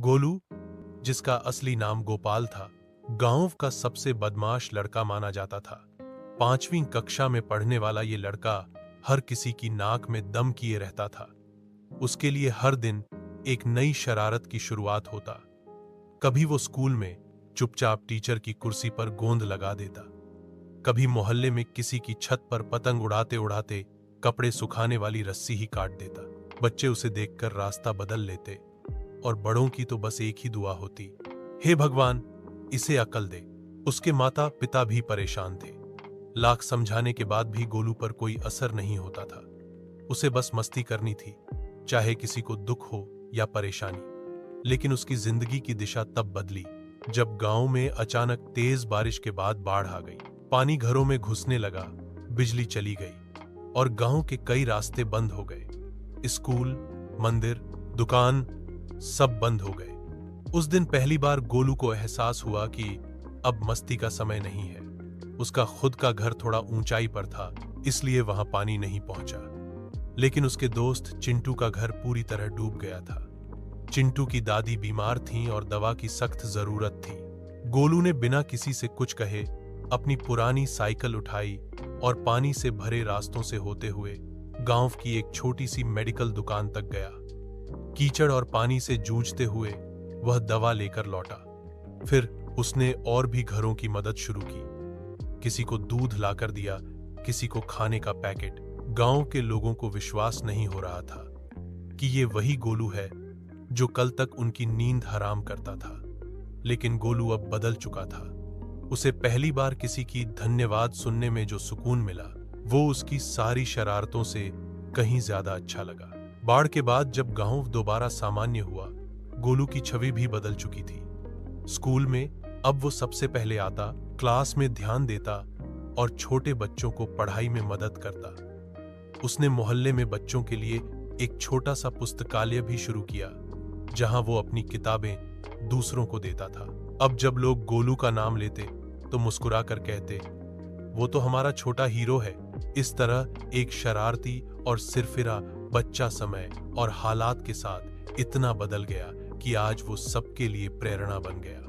गोलू, जिसका असली नाम गोपाल था, गांव का सबसे बदमाश लड़का माना जाता था। 5वीं कक्षा में पढ़ने वाला ये लड़का हर किसी की नाक में दम किए रहता था। उसके लिए हर दिन एक नई शरारत की शुरुआत होता। कभी वो स्कूल में चुपचाप टीचर की कुर्सी पर गोंद लगा देता, कभी मोहल्ले में किसी की छत पर पतंग उड़ाते उड़ाते कपड़े सुखाने वाली रस्सी ही काट देता। बच्चे उसे देखकर रास्ता बदल लेते और बड़ों की तो बस एक ही दुआ होती, हे भगवान, इसे अकल दे। उसके माता पिता भी परेशान थे। लाख समझाने के बाद भी गोलू पर कोई असर नहीं होता था। उसे बस मस्ती करनी थी, चाहे किसी को दुख हो या परेशानी। लेकिन उसकी जिंदगी की दिशा तब बदली जब गांव में अचानक तेज बारिश के बाद बाढ़ आ गई। पानी घरों में घुसने लगा, बिजली चली गई और गांव के कई रास्ते बंद हो गए। स्कूल, मंदिर, दुकान सब बंद हो गए। उस दिन पहली बार गोलू को एहसास हुआ कि अब मस्ती का समय नहीं है। उसका खुद का घर थोड़ा ऊंचाई पर था, इसलिए वहां पानी नहीं पहुंचा। लेकिन उसके दोस्त चिंटू का घर पूरी तरह डूब गया था। चिंटू की दादी बीमार थीं और दवा की सख्त जरूरत थी। गोलू ने बिना किसी से कुछ कहे अपनी पुरानी साइकिल उठाई और पानी से भरे रास्तों से होते हुए गांव की एक छोटी सी मेडिकल दुकान तक गया। कीचड़ और पानी से जूझते हुए वह दवा लेकर लौटा। फिर उसने और भी घरों की मदद शुरू की। किसी को दूध लाकर दिया, किसी को खाने का पैकेट। गांव के लोगों को विश्वास नहीं हो रहा था कि ये वही गोलू है जो कल तक उनकी नींद हराम करता था। लेकिन गोलू अब बदल चुका था। उसे पहली बार किसी की धन्यवाद सुनने में जो सुकून मिला, वो उसकी सारी शरारतों से कहीं ज्यादा अच्छा लगा। बाढ़ के बाद जब गांव दोबारा सामान्य हुआ, गोलू की छवि भी बदल चुकी थी। स्कूल में अब वो सबसे पहले आता, क्लास में ध्यान देता और छोटे बच्चों को पढ़ाई में मदद करता। उसने मोहल्ले में बच्चों के लिए एक छोटा सा पुस्तकालय भी शुरू किया, जहां वो अपनी किताबें दूसरों को देता था। अब जब लोग गोलू का नाम लेते तो मुस्कुरा कर कहते, वो तो हमारा छोटा हीरो है। इस तरह एक शरारती और सिरफिरा बच्चा समय और हालात के साथ इतना बदल गया कि आज वो सबके लिए प्रेरणा बन गया।